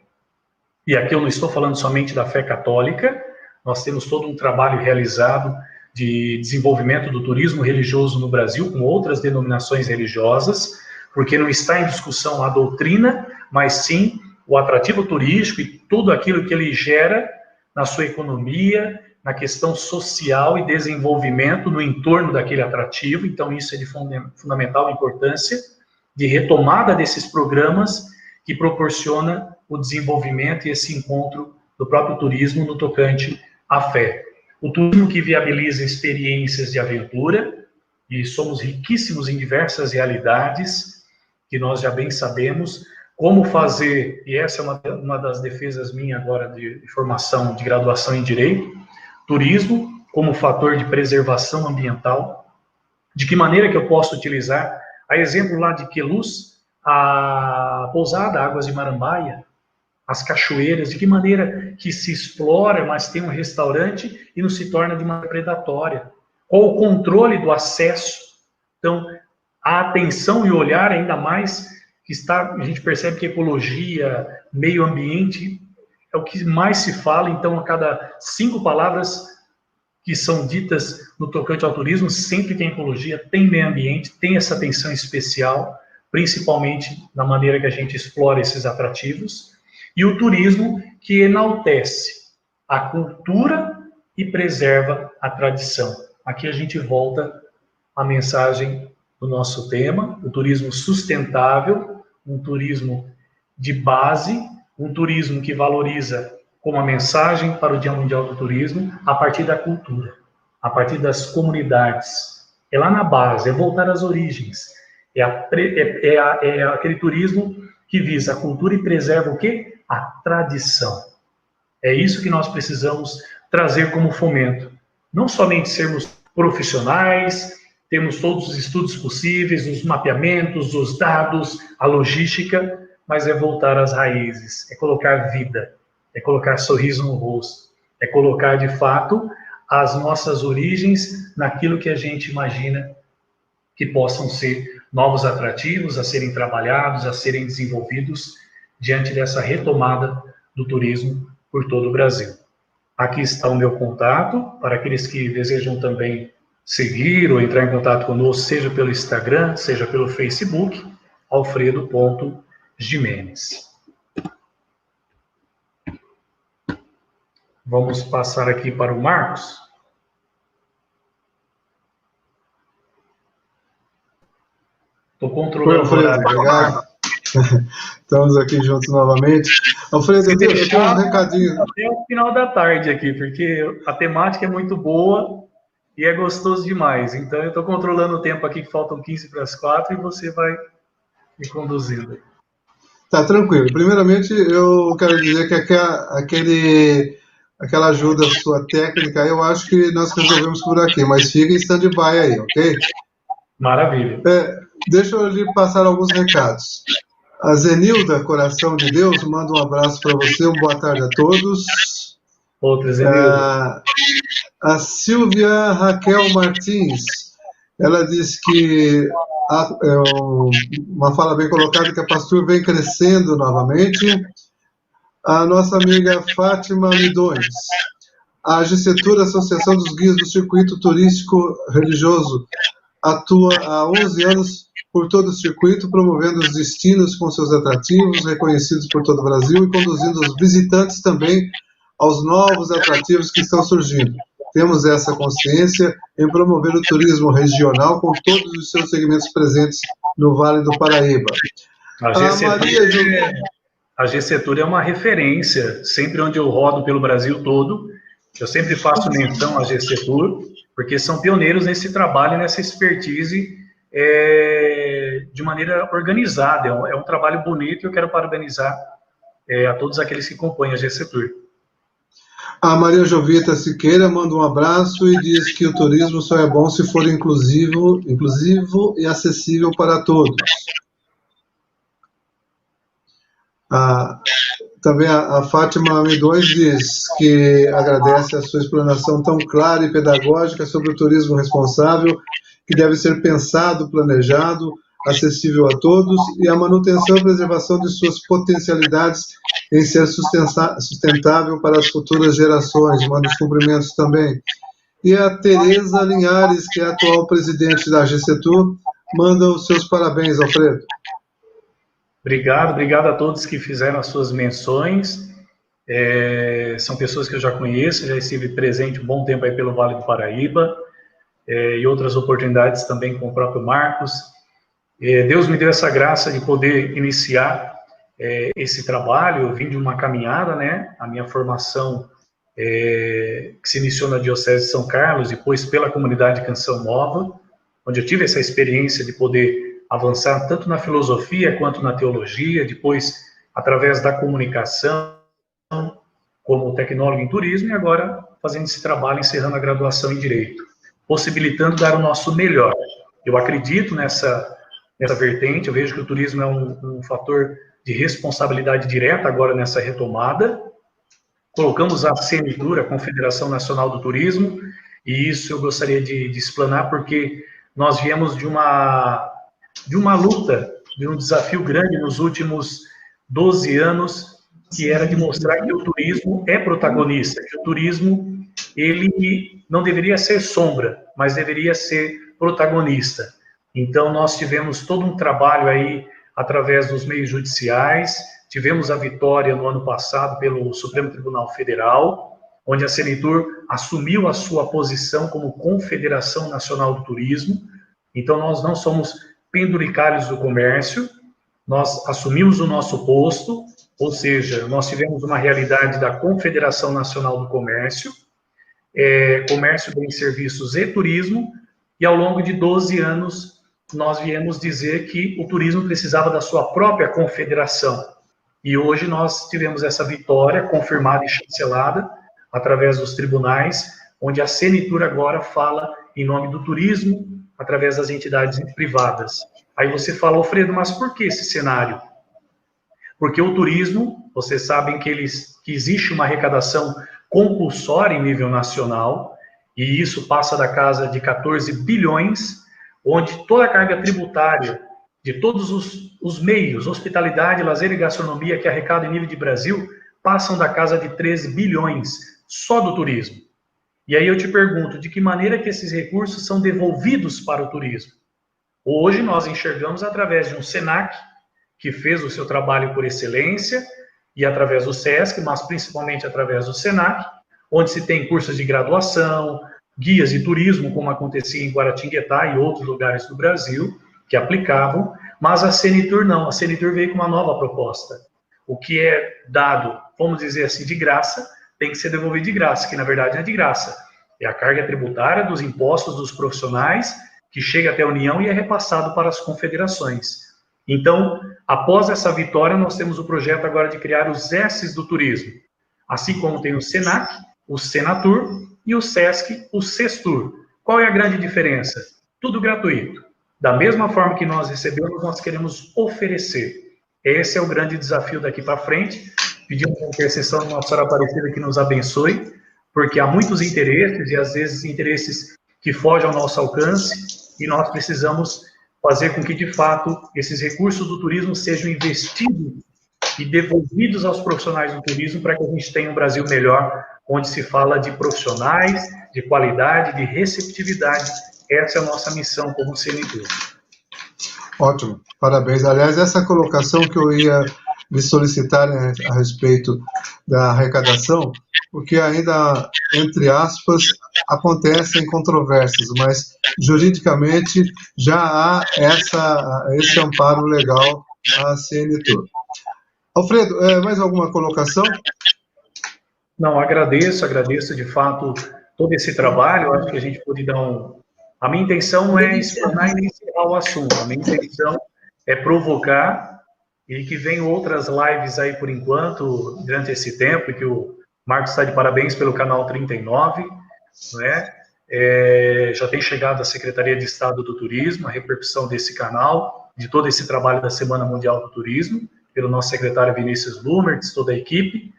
e aqui eu não estou falando somente da fé católica, nós temos todo um trabalho realizado de desenvolvimento do turismo religioso no Brasil, com outras denominações religiosas, porque não está em discussão a doutrina, mas sim o atrativo turístico e tudo aquilo que ele gera na sua economia, na questão social e desenvolvimento no entorno daquele atrativo. Então, isso é de fundamental importância, de retomada desses programas que proporciona o desenvolvimento e esse encontro do próprio turismo no tocante à fé. O turismo que viabiliza experiências de aventura, e somos riquíssimos em diversas realidades, que nós já bem sabemos como fazer, e essa é uma das defesas minhas agora de formação, de graduação em Direito, turismo como fator de preservação ambiental, de que maneira que eu posso utilizar, a exemplo lá de Queluz, a pousada Águas de Marambaia, as cachoeiras, de que maneira que se explora, mas tem um restaurante e não se torna de maneira predatória. Qual o controle do acesso? Então, a atenção e o olhar ainda mais que está, a gente percebe que ecologia, meio ambiente, é o que mais se fala. Então, a cada 5 palavras que são ditas no tocante ao turismo, sempre tem ecologia, tem meio ambiente, tem essa atenção especial, principalmente na maneira que a gente explora esses atrativos. E o turismo que enaltece a cultura e preserva a tradição. Aqui a gente volta à mensagem do nosso tema, o turismo sustentável, um turismo de base, um turismo que valoriza como a mensagem para o Dia Mundial do Turismo, a partir da cultura, a partir das comunidades. É lá na base, é voltar às origens. É aquele turismo que visa a cultura e preserva o quê? A tradição. É isso que nós precisamos trazer como fomento. Não somente sermos profissionais, temos todos os estudos possíveis, os mapeamentos, os dados, a logística, mas é voltar às raízes, é colocar vida, é colocar sorriso no rosto, é colocar, de fato, as nossas origens naquilo que a gente imagina que possam ser novos atrativos a serem trabalhados, a serem desenvolvidos diante dessa retomada do turismo por todo o Brasil. Aqui está o meu contato, para aqueles que desejam também seguir ou entrar em contato conosco, seja pelo Instagram, seja pelo Facebook, alfredo.gimenez. Vamos passar aqui para o Marcos. Estou controlando o horário. Obrigado. Estamos aqui juntos novamente. Alfredo, eu tenho um recadinho. Até o final da tarde aqui, porque a temática é muito boa e é gostoso demais. Então, eu estou controlando o tempo aqui, que faltam 15 para as 4, e você vai me conduzindo. Tá tranquilo. Primeiramente, eu quero dizer que aquela ajuda sua técnica, eu acho que nós resolvemos por aqui, mas fica em stand-by aí, ok? Maravilha. Deixa eu lhe passar alguns recados. A Zenilda, Coração de Deus, manda um abraço para você, uma boa tarde a todos. Outra Zenilda. A Silvia Raquel Martins, Ela diz que uma fala bem colocada, que a Pastur vem crescendo novamente. A nossa amiga Fátima Midões. A AGCTUR, Associação dos Guias do Circuito Turístico Religioso, atua há 11 anos por todo o circuito, promovendo os destinos com seus atrativos, reconhecidos por todo o Brasil, e conduzindo os visitantes também aos novos atrativos que estão surgindo. Temos essa consciência em promover o turismo regional com todos os seus segmentos presentes no Vale do Paraíba. A GCTUR é uma referência, sempre onde eu rodo pelo Brasil todo, eu sempre faço menção à GCTUR, porque são pioneiros nesse trabalho, nessa expertise, de maneira organizada. É um trabalho bonito e eu quero parabenizar a todos aqueles que compõem a GCTUR. A Maria Jovita Siqueira manda um abraço e diz que o turismo só é bom se for inclusivo e acessível para todos. Também a Fátima Midões diz que agradece a sua explanação tão clara e pedagógica sobre o turismo responsável, que deve ser pensado, planejado, acessível a todos, e a manutenção e preservação de suas potencialidades em ser sustentável para as futuras gerações. Manda os cumprimentos também. E a Tereza Linhares, que é a atual presidente da AGCTUR, manda os seus parabéns, Alfredo. Obrigado a todos que fizeram as suas menções. São pessoas que eu já conheço, já estive presente um bom tempo aí pelo Vale do Paraíba, e outras oportunidades também com o próprio Marcos. Deus me deu essa graça de poder iniciar esse trabalho. Eu vim de uma caminhada, né? A minha formação que se iniciou na Diocese de São Carlos, depois pela comunidade Canção Nova, onde eu tive essa experiência de poder avançar tanto na filosofia quanto na teologia, depois através da comunicação, como tecnólogo em turismo, e agora fazendo esse trabalho, encerrando a graduação em Direito, possibilitando dar o nosso melhor. Eu acredito nessa vertente, eu vejo que o turismo é um fator de responsabilidade direta agora nessa retomada. Colocamos a CNTUR, a Confederação Nacional do Turismo, e isso eu gostaria de explanar, porque nós viemos de uma luta, de um desafio grande nos últimos 12 anos, que era de mostrar que o turismo é protagonista, que o turismo, ele não deveria ser sombra, mas deveria ser protagonista. Então, nós tivemos todo um trabalho aí, através dos meios judiciais, tivemos a vitória no ano passado pelo Supremo Tribunal Federal, onde a CNTUR assumiu a sua posição como Confederação Nacional do Turismo. Então, nós não somos penduricários do comércio, nós assumimos o nosso posto, ou seja, nós tivemos uma realidade da Confederação Nacional do Comércio, comércio, bens, serviços e turismo, e ao longo de 12 anos nós viemos dizer que o turismo precisava da sua própria confederação. E hoje nós tivemos essa vitória confirmada e chancelada através dos tribunais, onde a CNTUR agora fala em nome do turismo, através das entidades privadas. Aí você fala, Alfredo, mas por que esse cenário? Porque o turismo, vocês sabem que existe uma arrecadação compulsória em nível nacional, e isso passa da casa de 14 bilhões, onde toda a carga tributária de todos os meios, hospitalidade, lazer e gastronomia que arrecada em nível de Brasil, passam da casa de 13 bilhões só do turismo. E aí eu te pergunto, de que maneira que esses recursos são devolvidos para o turismo? Hoje nós enxergamos através de um SENAC, que fez o seu trabalho por excelência, e através do SESC, mas principalmente através do SENAC, onde se tem cursos de graduação, guias de turismo, como acontecia em Guaratinguetá e outros lugares do Brasil, que aplicavam, mas a CNTUR não. A CNTUR veio com uma nova proposta. O que é dado, vamos dizer assim, de graça, tem que ser devolvido de graça, que na verdade não é de graça. É a carga tributária dos impostos dos profissionais, que chega até a União e é repassado para as confederações. Então, após essa vitória, nós temos o projeto agora de criar os S's do turismo. Assim como tem o SENAC, o SENATUR e o SESC, o SESTUR. Qual é a grande diferença? Tudo gratuito. Da mesma forma que nós recebemos, nós queremos oferecer. Esse é o grande desafio daqui para frente. Pedimos a intercessão de Nossa Senhora Aparecida que nos abençoe, porque há muitos interesses, e às vezes interesses que fogem ao nosso alcance, e nós precisamos fazer com que, de fato, esses recursos do turismo sejam investidos e devolvidos aos profissionais do turismo para que a gente tenha um Brasil melhor, onde se fala de profissionais, de qualidade, de receptividade. Essa é a nossa missão como CNT. Ótimo, parabéns. Aliás, essa colocação que eu ia lhe solicitar, né, a respeito da arrecadação, porque ainda, entre aspas, acontecem controvérsias, mas juridicamente já há esse amparo legal à CNTUR. Alfredo, mais alguma colocação? Não, agradeço de fato todo esse trabalho. Acho que a gente pode dar A minha intenção não é explanar e encerrar o assunto. A minha intenção é provocar e que venham outras lives aí por enquanto, durante esse tempo, e que o Marcos está de parabéns pelo canal 39, não é? Já tem chegado a Secretaria de Estado do Turismo, a repercussão desse canal, de todo esse trabalho da Semana Mundial do Turismo, pelo nosso secretário Vinícius Lumertz, toda a equipe.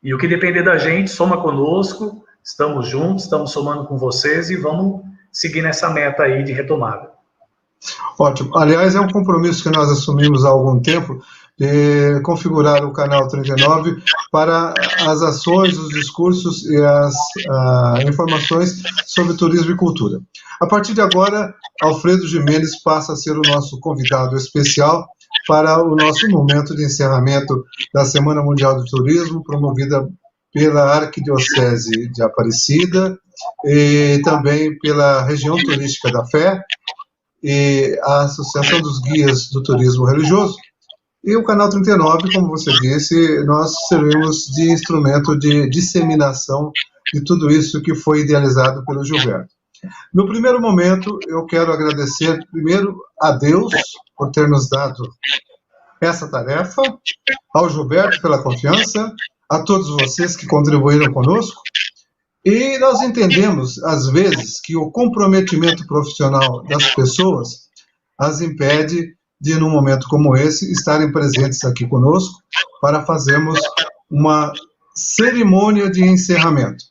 E o que depender da gente, soma conosco, estamos juntos, estamos somando com vocês e vamos seguir nessa meta aí de retomada. Ótimo. Aliás, é um compromisso que nós assumimos há algum tempo, de configurar o canal 39 para as ações, os discursos e as informações sobre turismo e cultura. A partir de agora, Alfredo Gimenez passa a ser o nosso convidado especial para o nosso momento de encerramento da Semana Mundial do Turismo, promovida pela Arquidiocese de Aparecida e também pela Região Turística da Fé e a Associação dos Guias do Turismo Religioso. E o Canal 39, como você disse, nós servimos de instrumento de disseminação de tudo isso que foi idealizado pelo Gilberto. No primeiro momento, eu quero agradecer primeiro a Deus por ter nos dado essa tarefa, ao Gilberto pela confiança, a todos vocês que contribuíram conosco. E nós entendemos, às vezes, que o comprometimento profissional das pessoas as impede de, num momento como esse, estarem presentes aqui conosco para fazermos uma cerimônia de encerramento.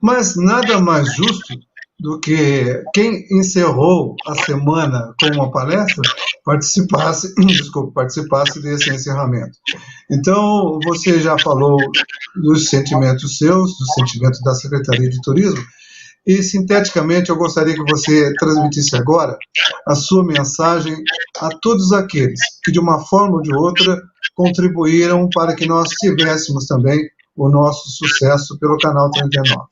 Mas nada mais justo do que quem encerrou a semana com uma palestra participasse desse encerramento. Então, você já falou dos sentimentos seus, dos sentimentos da Secretaria de Turismo, e, sinteticamente, eu gostaria que você transmitisse agora a sua mensagem a todos aqueles que, de uma forma ou de outra, contribuíram para que nós tivéssemos também o nosso sucesso pelo Canal 39.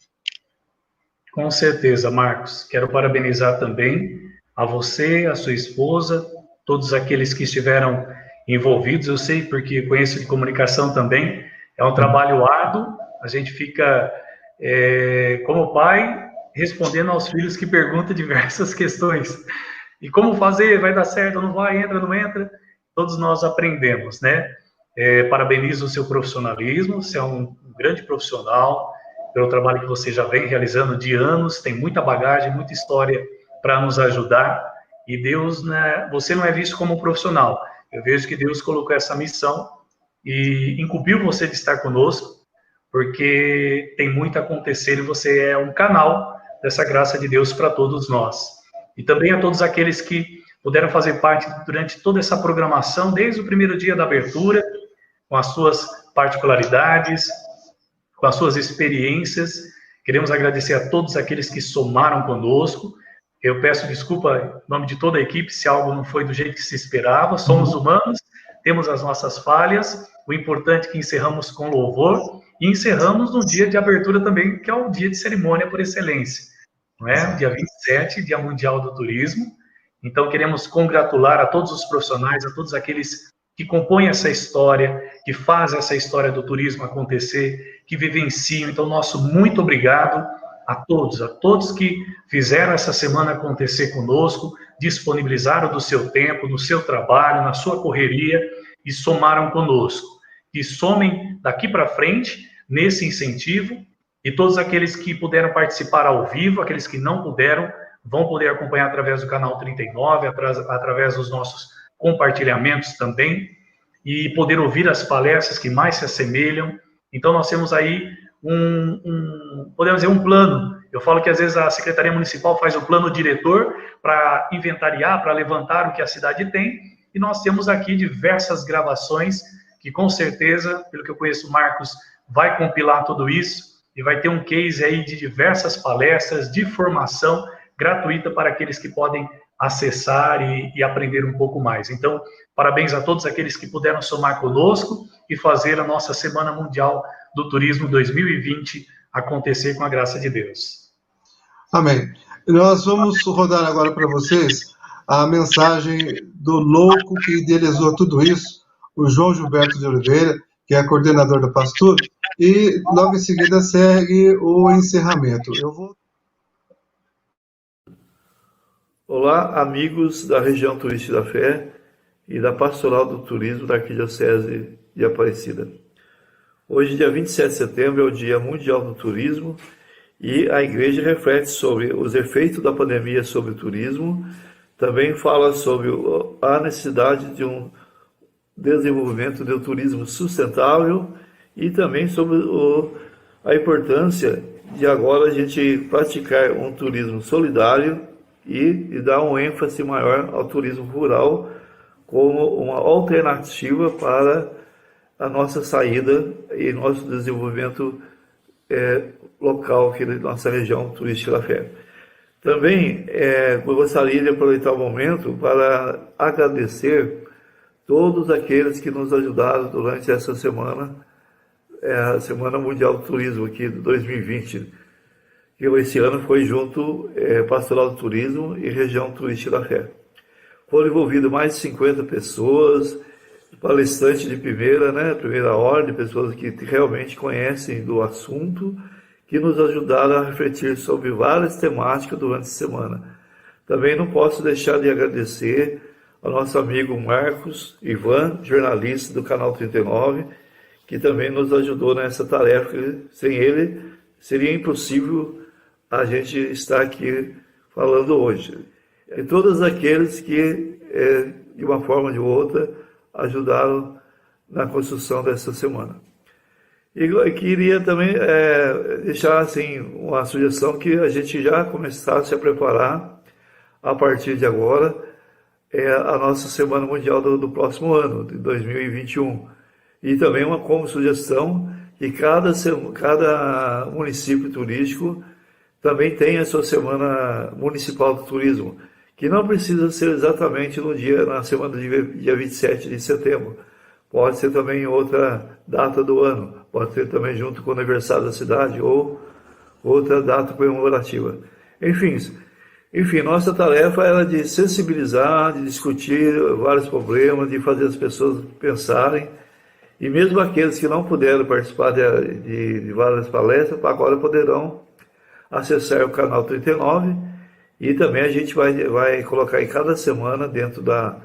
Com certeza, Marcos. Quero parabenizar também a você, a sua esposa, todos aqueles que estiveram envolvidos. Eu sei, porque conheço de comunicação também, é um trabalho árduo. A gente fica, como pai, respondendo aos filhos que perguntam diversas questões. E como fazer? Vai dar certo? Não vai? Entra? Não entra? Todos nós aprendemos, né? Parabenizo o seu profissionalismo. Você é um grande profissional, pelo trabalho que você já vem realizando de anos, tem muita bagagem, muita história para nos ajudar, e Deus, né, você não é visto como um profissional. Eu vejo que Deus colocou essa missão e incumbiu você de estar conosco, porque tem muito a acontecer e você é um canal dessa graça de Deus para todos nós. E também a todos aqueles que puderam fazer parte durante toda essa programação, desde o primeiro dia da abertura, com as suas particularidades, com as suas experiências. Queremos agradecer a todos aqueles que somaram conosco. Eu peço desculpa em nome de toda a equipe se algo não foi do jeito que se esperava. Somos humanos, temos as nossas falhas. O importante é que encerramos com louvor e encerramos no dia de abertura também, que é o dia de cerimônia por excelência, não é? Dia 27, Dia Mundial do Turismo. Então, queremos congratular a todos os profissionais, a todos aqueles que compõem essa história, que fazem essa história do turismo acontecer, que vivenciam. Então, nosso muito obrigado a todos que fizeram essa semana acontecer conosco, disponibilizaram do seu tempo, do seu trabalho, na sua correria e somaram conosco. Que somem daqui para frente nesse incentivo, e todos aqueles que puderam participar ao vivo, aqueles que não puderam, vão poder acompanhar através do canal 39, através dos nossos compartilhamentos também, e poder ouvir as palestras que mais se assemelham. Então, nós temos aí podemos dizer, um plano. Eu falo que às vezes a Secretaria Municipal faz o plano diretor para inventariar, para levantar o que a cidade tem, e nós temos aqui diversas gravações que com certeza, pelo que eu conheço, o Marcos vai compilar tudo isso e vai ter um case aí de diversas palestras de formação gratuita para aqueles que podem acessar e aprender um pouco mais. Então, parabéns a todos aqueles que puderam somar conosco e fazer a nossa Semana Mundial do Turismo 2020 acontecer com a graça de Deus. Amém. Nós vamos rodar agora para vocês a mensagem do louco que idealizou tudo isso, o João Gilberto de Oliveira, que é coordenador da Pastur, e logo em seguida segue o encerramento. Olá, amigos da região Turística da Fé e da Pastoral do Turismo da Arquidiocese de Aparecida. Hoje, dia 27 de setembro, é o Dia Mundial do Turismo e a Igreja reflete sobre os efeitos da pandemia sobre o turismo, também fala sobre a necessidade de um desenvolvimento do turismo sustentável e também sobre a importância de agora a gente praticar um turismo solidário e dar um ênfase maior ao turismo rural como uma alternativa para a nossa saída e nosso desenvolvimento local aqui na nossa região turística da fé. Também eu gostaria de aproveitar o momento para agradecer todos aqueles que nos ajudaram durante essa semana, a Semana Mundial do Turismo aqui de 2020, que esse ano foi junto Pastoral do Turismo e Região Turística da Fé. Foram envolvidas mais de 50 pessoas, palestrantes de primeira ordem, pessoas que realmente conhecem do assunto, que nos ajudaram a refletir sobre várias temáticas durante a semana. Também não posso deixar de agradecer ao nosso amigo Marcos Ivan, jornalista do Canal 39, que também nos ajudou nessa tarefa, que sem ele seria impossível a gente estar aqui falando hoje. E todos aqueles que, de uma forma ou de outra, ajudaram na construção dessa semana. E eu queria também deixar assim, uma sugestão que a gente já começasse a preparar, a partir de agora, a nossa Semana Mundial do próximo ano, de 2021. E também como sugestão que cada município turístico também tenha a sua Semana Municipal do Turismo, que não precisa ser exatamente na semana de dia 27 de setembro. Pode ser também em outra data do ano, pode ser também junto com o aniversário da cidade ou outra data comemorativa. Enfim, nossa tarefa era de sensibilizar, de discutir vários problemas, de fazer as pessoas pensarem, e mesmo aqueles que não puderam participar de várias palestras, agora poderão acessar o canal 39, e também a gente vai colocar em cada semana dentro da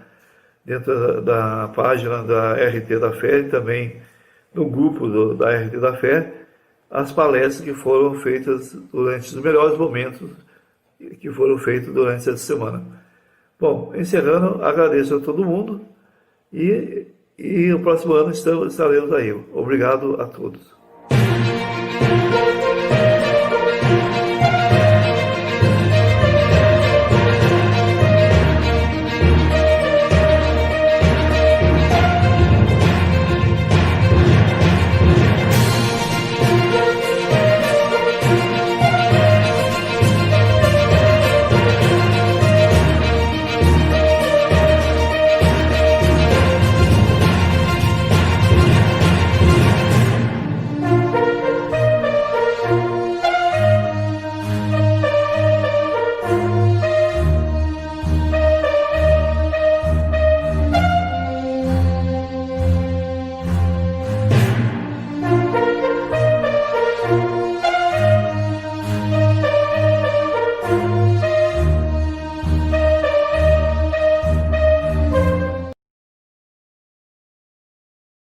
página da RT da Fé e também no grupo da RT da Fé as palestras que foram feitas durante os melhores momentos que foram feitos durante essa semana. Bom, encerrando, agradeço a todo mundo e no próximo ano estaremos aí. Obrigado a todos.